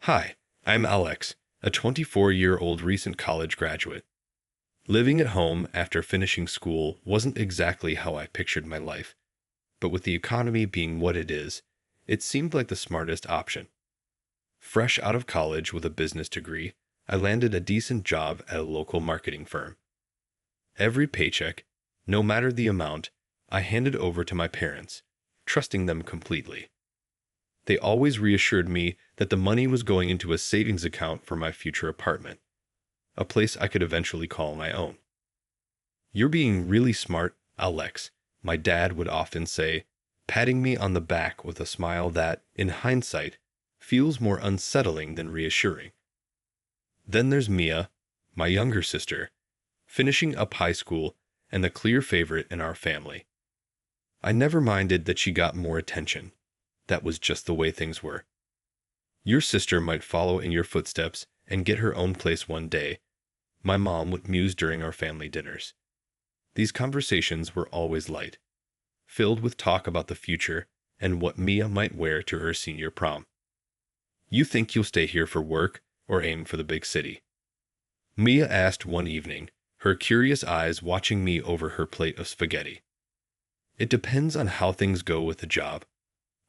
Hi, I'm Alex, a 24-year-old recent college graduate. Living at home after finishing school wasn't exactly how I pictured my life, but with the economy being what it is, it seemed like the smartest option. Fresh out of college with a business degree, I landed a decent job at a local marketing firm. Every paycheck, no matter the amount, I handed over to my parents, trusting them completely. They always reassured me that the money was going into a savings account for my future apartment, a place I could eventually call my own. "You're being really smart, Alex," my dad would often say, patting me on the back with a smile that, in hindsight, feels more unsettling than reassuring. Then there's Mia, my younger sister, finishing up high school and the clear favorite in our family. I never minded that she got more attention. That was just the way things were. "Your sister might follow in your footsteps and get her own place one day," my mom would muse during our family dinners. These conversations were always light, filled with talk about the future and what Mia might wear to her senior prom. "You think you'll stay here for work or aim for the big city?" Mia asked one evening, her curious eyes watching me over her plate of spaghetti. "It depends on how things go with the job,"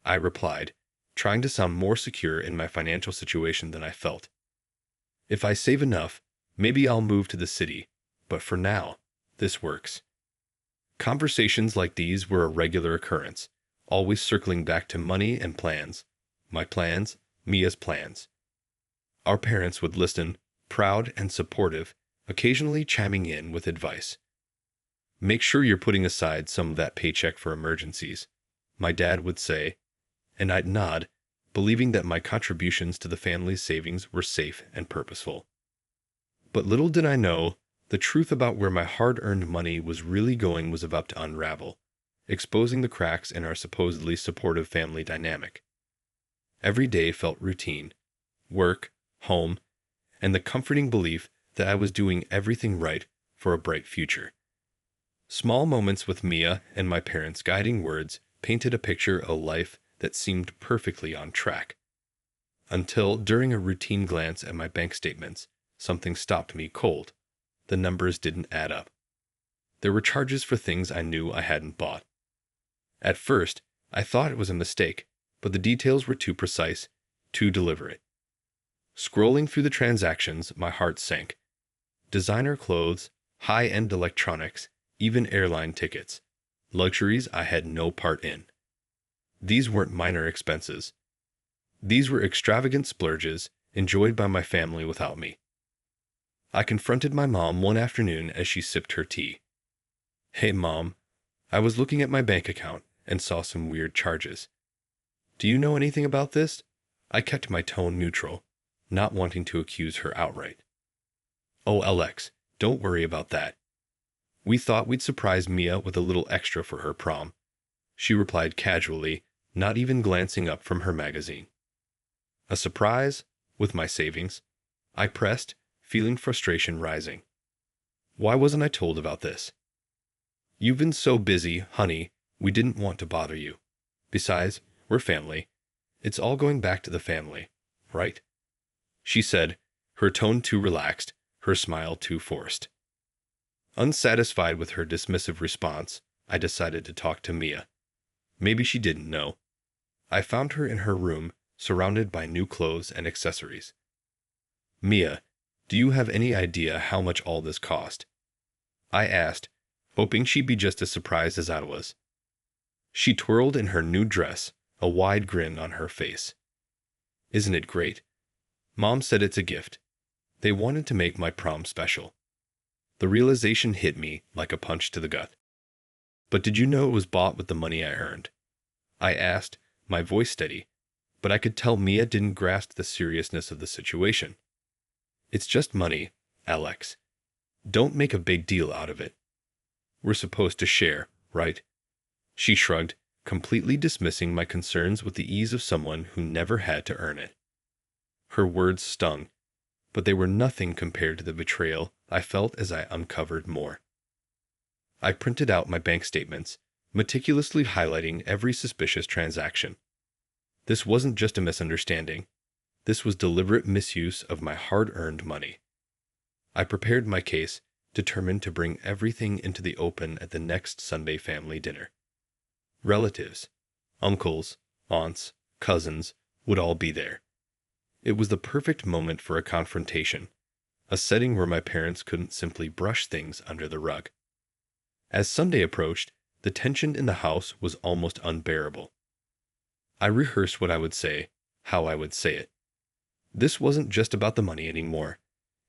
I replied, trying to sound more secure in my financial situation than I felt. "If I save enough, maybe I'll move to the city, but for now, this works." Conversations like these were a regular occurrence, always circling back to money and plans. My plans, Mia's plans. Our parents would listen, proud and supportive, occasionally chiming in with advice. "Make sure you're putting aside some of that paycheck for emergencies," my dad would say, and I'd nod, believing that my contributions to the family's savings were safe and purposeful. But little did I know, the truth about where my hard-earned money was really going was about to unravel, exposing the cracks in our supposedly supportive family dynamic. Every day felt routine: work, home, and the comforting belief that I was doing everything right for a bright future. Small moments with Mia and my parents' guiding words painted a picture of a life that seemed perfectly on track. Until, during a routine glance at my bank statements, something stopped me cold. The numbers didn't add up. There were charges for things I knew I hadn't bought. At first, I thought it was a mistake, but the details were too precise, too deliberate. Scrolling through the transactions, my heart sank. Designer clothes, high-end electronics, even airline tickets. Luxuries I had no part in. These weren't minor expenses. These were extravagant splurges enjoyed by my family without me. I confronted my mom one afternoon as she sipped her tea. "Hey, Mom, I was looking at my bank account and saw some weird charges. Do you know anything about this?" I kept my tone neutral, not wanting to accuse her outright. "Oh, Alex, don't worry about that. We thought we'd surprise Mia with a little extra for her prom," she replied casually, not even glancing up from her magazine. "A surprise? With my savings?" I pressed, feeling frustration rising. "Why wasn't I told about this?" "You've been so busy, honey, we didn't want to bother you. Besides, we're family. It's all going back to the family, right?" she said, her tone too relaxed, her smile too forced. Unsatisfied with her dismissive response, I decided to talk to Mia. Maybe she didn't know. I found her in her room, surrounded by new clothes and accessories. "Mia, do you have any idea how much all this cost?" I asked, hoping she'd be just as surprised as I was. She twirled in her new dress, a wide grin on her face. "Isn't it great? Mom said it's a gift. They wanted to make my prom special." The realization hit me like a punch to the gut. "But did you know it was bought with the money I earned?" I asked, my voice steady, but I could tell Mia didn't grasp the seriousness of the situation. "It's just money, Alex. Don't make a big deal out of it. We're supposed to share, right?" She shrugged, completely dismissing my concerns with the ease of someone who never had to earn it. Her words stung, but they were nothing compared to the betrayal I felt as I uncovered more. I printed out my bank statements, meticulously highlighting every suspicious transaction. This wasn't just a misunderstanding. This was deliberate misuse of my hard-earned money. I prepared my case, determined to bring everything into the open at the next Sunday family dinner. Relatives, uncles, aunts, cousins would all be there. It was the perfect moment for a confrontation, a setting where my parents couldn't simply brush things under the rug. As Sunday approached, the tension in the house was almost unbearable. I rehearsed what I would say, how I would say it. This wasn't just about the money anymore.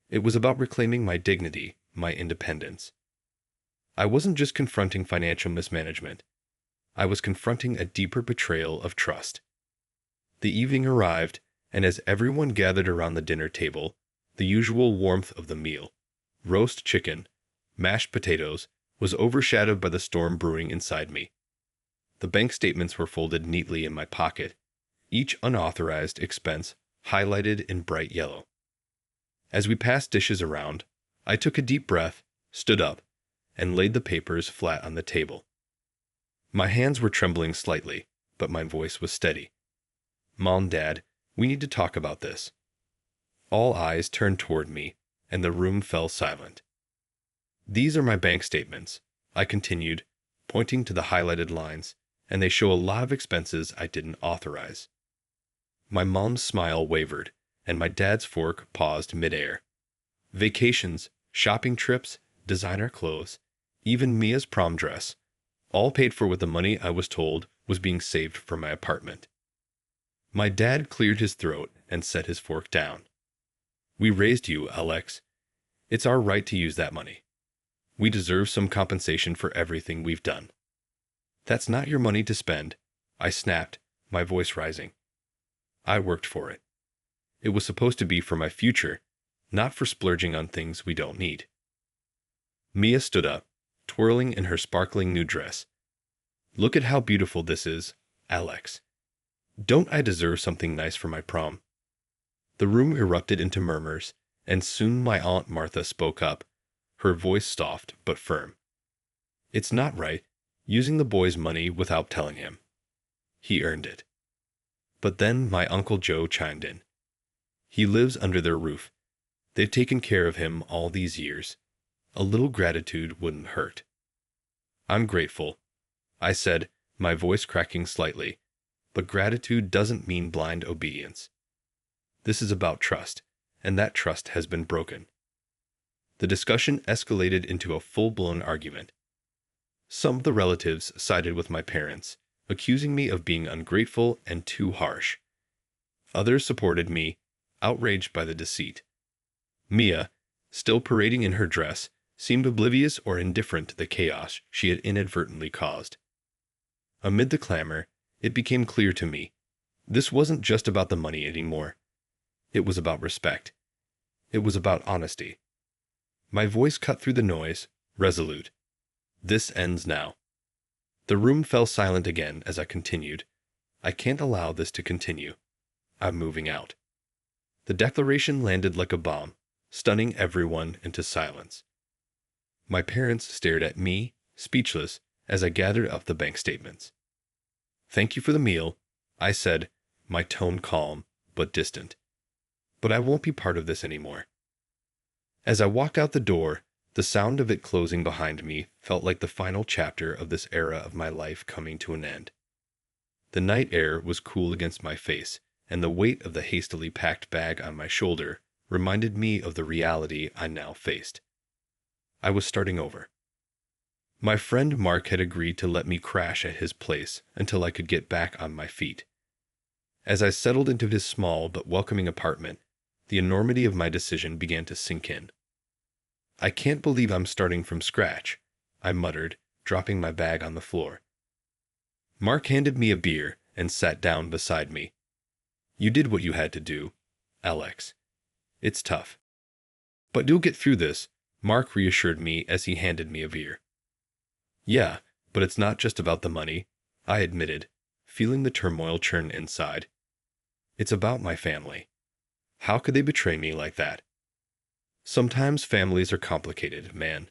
It was about reclaiming my dignity, my independence. I wasn't just confronting financial mismanagement. I was confronting a deeper betrayal of trust. The evening arrived, and as everyone gathered around the dinner table, the usual warmth of the meal, roast chicken, mashed potatoes, was overshadowed by the storm brewing inside me. The bank statements were folded neatly in my pocket, each unauthorized expense highlighted in bright yellow. As we passed dishes around, I took a deep breath, stood up, and laid the papers flat on the table. My hands were trembling slightly, but my voice was steady. "Mom, Dad, we need to talk about this." All eyes turned toward me, and the room fell silent. "These are my bank statements," I continued, pointing to the highlighted lines, "and they show a lot of expenses I didn't authorize." My mom's smile wavered, and my dad's fork paused midair. Vacations, shopping trips, designer clothes, even Mia's prom dress, all paid for with the money I was told was being saved for my apartment. My dad cleared his throat and set his fork down. "We raised you, Alex. It's our right to use that money. We deserve some compensation for everything we've done." "That's not your money to spend," I snapped, my voice rising. "I worked for it. It was supposed to be for my future, not for splurging on things we don't need." Mia stood up, twirling in her sparkling new dress. "Look at how beautiful this is, Alex. Don't I deserve something nice for my prom?" The room erupted into murmurs, and soon my Aunt Martha spoke up, her voice soft but firm. "It's not right, using the boy's money without telling him. He earned it." But then my Uncle Joe chimed in. "He lives under their roof. They've taken care of him all these years. A little gratitude wouldn't hurt." "I'm grateful," I said, my voice cracking slightly, "but gratitude doesn't mean blind obedience. This is about trust, and that trust has been broken." The discussion escalated into a full-blown argument. Some of the relatives sided with my parents, accusing me of being ungrateful and too harsh. Others supported me, outraged by the deceit. Mia, still parading in her dress, seemed oblivious or indifferent to the chaos she had inadvertently caused. Amid the clamor, it became clear to me, this wasn't just about the money anymore. It was about respect. It was about honesty. My voice cut through the noise, resolute. "This ends now." The room fell silent again as I continued. "I can't allow this to continue. I'm moving out." The declaration landed like a bomb, stunning everyone into silence. My parents stared at me, speechless, as I gathered up the bank statements. "Thank you for the meal," I said, my tone calm but distant. "But I won't be part of this anymore." As I walked out the door, the sound of it closing behind me felt like the final chapter of this era of my life coming to an end. The night air was cool against my face, and the weight of the hastily packed bag on my shoulder reminded me of the reality I now faced. I was starting over. My friend Mark had agreed to let me crash at his place until I could get back on my feet. As I settled into his small but welcoming apartment, the enormity of my decision began to sink in. "I can't believe I'm starting from scratch," I muttered, dropping my bag on the floor. Mark handed me a beer and sat down beside me. "You did what you had to do, Alex. It's tough. But you'll get through this," Mark reassured me as he handed me a beer. "Yeah, but it's not just about the money," I admitted, feeling the turmoil churn inside. "It's about my family. How could they betray me like that?" "Sometimes families are complicated, man.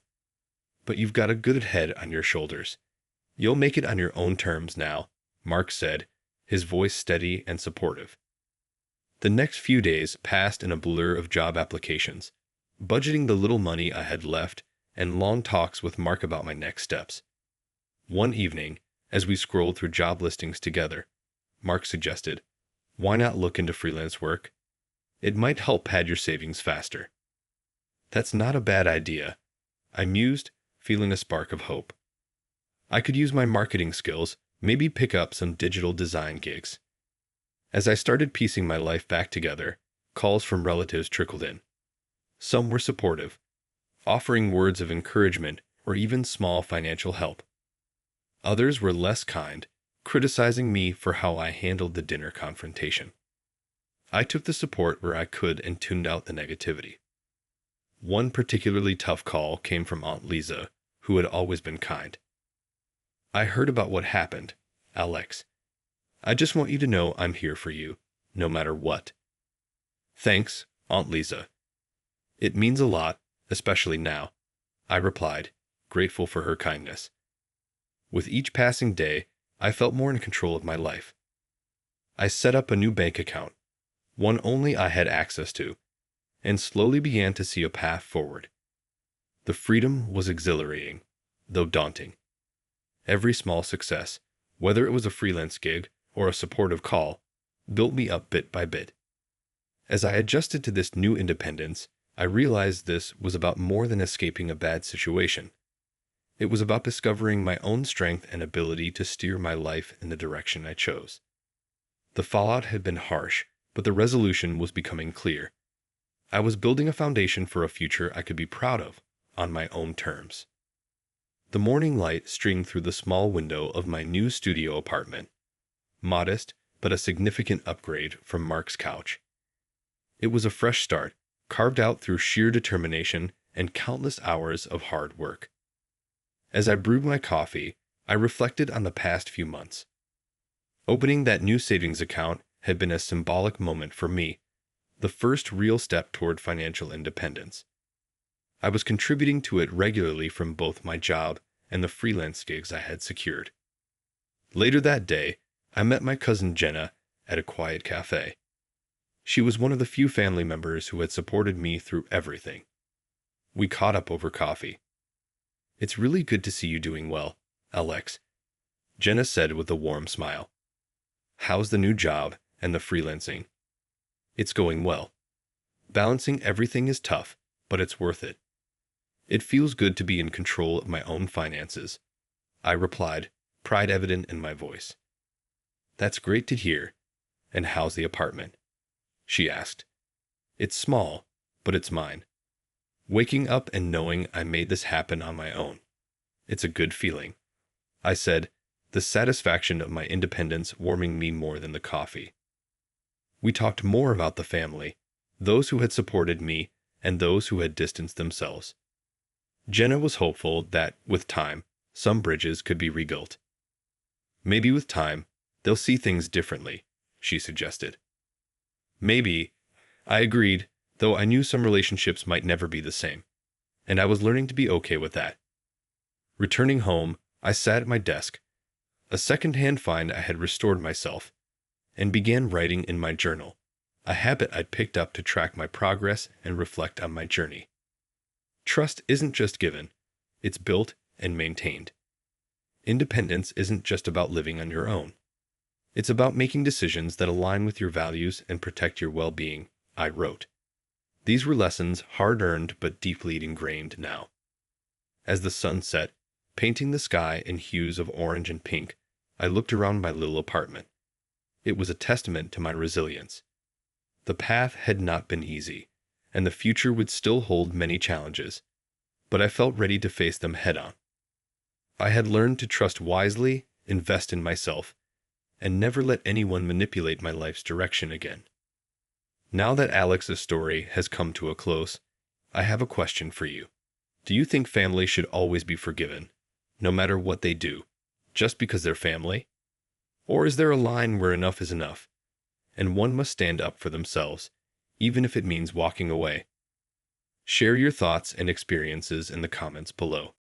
But you've got a good head on your shoulders. You'll make it on your own terms now," Mark said, his voice steady and supportive. The next few days passed in a blur of job applications, budgeting the little money I had left, and long talks with Mark about my next steps. One evening, as we scrolled through job listings together, Mark suggested, "Why not look into freelance work? It might help pad your savings faster." "That's not a bad idea," I mused, feeling a spark of hope. I could use my marketing skills, maybe pick up some digital design gigs. As I started piecing my life back together, calls from relatives trickled in. Some were supportive, offering words of encouragement or even small financial help. Others were less kind, criticizing me for how I handled the dinner confrontation. I took the support where I could and tuned out the negativity. One particularly tough call came from Aunt Lisa, who had always been kind. "I heard about what happened, Alex. I just want you to know I'm here for you, no matter what." "Thanks, Aunt Lisa. It means a lot, especially now," I replied, grateful for her kindness. With each passing day, I felt more in control of my life. I set up a new bank account, one only I had access to, and slowly began to see a path forward. The freedom was exhilarating, though daunting. Every small success, whether it was a freelance gig or a supportive call, built me up bit by bit. As I adjusted to this new independence, I realized this was about more than escaping a bad situation. It was about discovering my own strength and ability to steer my life in the direction I chose. The fallout had been harsh, but the resolution was becoming clear. I was building a foundation for a future I could be proud of, on my own terms. The morning light streamed through the small window of my new studio apartment. Modest, but a significant upgrade from Mark's couch. It was a fresh start, carved out through sheer determination and countless hours of hard work. As I brewed my coffee, I reflected on the past few months. Opening that new savings account had been a symbolic moment for me, the first real step toward financial independence. I was contributing to it regularly from both my job and the freelance gigs I had secured. Later that day, I met my cousin Jenna at a quiet cafe. She was one of the few family members who had supported me through everything. We caught up over coffee. "It's really good to see you doing well, Alex," Jenna said with a warm smile. "How's the new job and the freelancing?" "It's going well. Balancing everything is tough, but it's worth it. It feels good to be in control of my own finances," I replied, pride evident in my voice. "That's great to hear. And how's the apartment?" she asked. "It's small, but it's mine. Waking up and knowing I made this happen on my own. It's a good feeling," I said, the satisfaction of my independence warming me more than the coffee. We talked more about the family, those who had supported me and those who had distanced themselves. Jenna was hopeful that, with time, some bridges could be rebuilt. "Maybe with time, they'll see things differently," she suggested. "Maybe," I agreed, though I knew some relationships might never be the same, and I was learning to be okay with that. Returning home, I sat at my desk, a second-hand find I had restored myself, and began writing in my journal, a habit I'd picked up to track my progress and reflect on my journey. Trust isn't just given, it's built and maintained. Independence isn't just about living on your own. It's about making decisions that align with your values and protect your well-being, I wrote. These were lessons hard-earned but deeply ingrained now. As the sun set, painting the sky in hues of orange and pink, I looked around my little apartment. It was a testament to my resilience. The path had not been easy, and the future would still hold many challenges, but I felt ready to face them head-on. I had learned to trust wisely, invest in myself, and never let anyone manipulate my life's direction again. Now that Alex's story has come to a close, I have a question for you. Do you think family should always be forgiven, no matter what they do, just because they're family? Or is there a line where enough is enough, and one must stand up for themselves, even if it means walking away? Share your thoughts and experiences in the comments below.